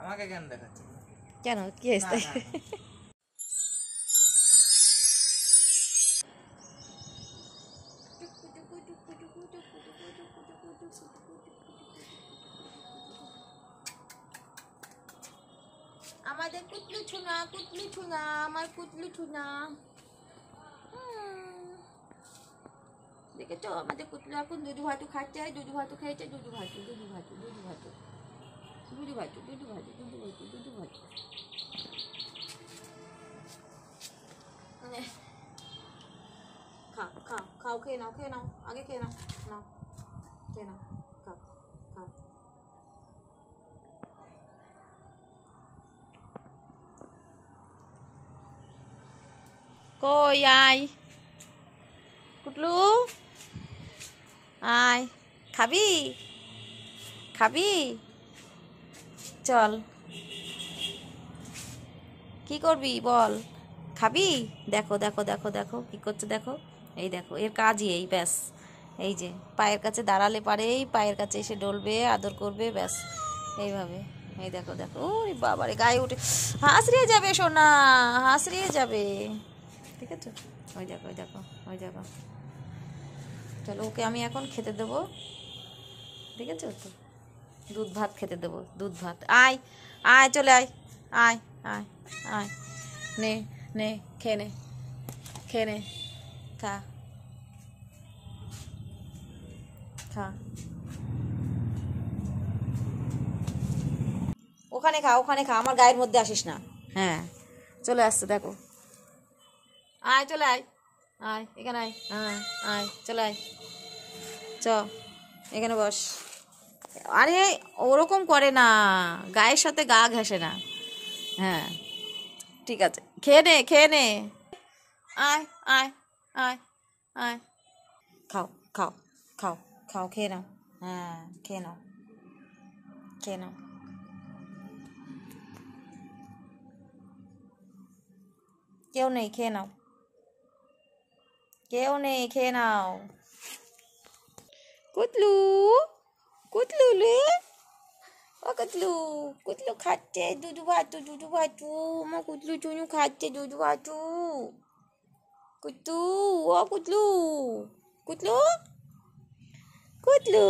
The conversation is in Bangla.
আমাকে কেন দেখাচ্ছে? কেন কি হয়েছে? আমাদের কুতলু ছুনা আমার কুতলু ছুনা। দেখেছো আমাদের কুতলু এখন দুধু ভাতু খাচ্ছে, দুধু ভাতু খেয়েছে, দুধু ভাতু দুধু ভাতু দুধু ভাতু দুধু ভাতু দুধু ভাতু দুধু ভাতু দুধু ভাতু। খাও খাও খাও, খেয়ে নাও আগে খেয়ে নাও, নাও খেয়ে নাও, খাও খাও। কই আয় কুটলু, আয় খাবি খাবি, চল কি করবি বল, খাবি? দেখো দেখো দেখো দেখো কি করছে দেখো, এই দেখো এর কাজই এই, ব্যাস এই যে পায়ের কাছে দাঁড়ালে পারেই পায়ের কাছে এসে ডলবে, আদর করবে, ব্যাস এইভাবে। এই দেখো দেখো, ওই বাবারে গায়ে উঠে হাসড়িয়ে যাবে সোনা, হাসড়িয়ে যাবে, ঠিক আছে? ওই দেখো ওই দেখো ওই দেখো। চলো ওকে আমি এখন খেতে দেবো, ঠিক আছে? তো দুধ ভাত খেতে দেবো, দুধ ভাত। আয় আয় চলে আয়, আয় আয় আয়, নে নে খেয়ে নে, খেয়ে নে, খা খা, ওখানে খা ওখানে খা, আমার গায়ের মধ্যে আসিস না। হ্যাঁ চলে আসছে দেখো, আয় চলে আয়, আয় এখানে আয়, হ্যাঁ আয় চলে আয়, চ এখানে বস। আরে ওরকম করে না, গায়ের সাথে গা ঘেঁষে না। হ্যাঁ ঠিক আছে, খেয়ে নে খেয়ে নে, আয় আয় আয় আয়, খাও খাও খাও খাও, খেয়ে নাও, হ্যাঁ খেয়ে নাও খেয়ে নাও। কেউ নেই, খেয়ে নাও, কেউ নেই, খেয়ে নাও। কুতলু কুতলু লে, ও কুতলু, কুতলু খাচ্ছে দুধু ভাতু দুধু ভাতু, আমার কুতলু চুনু খাচ্ছে দুধু ভাতু। কুতলু, ও কুতলু কুতলু কুতলু।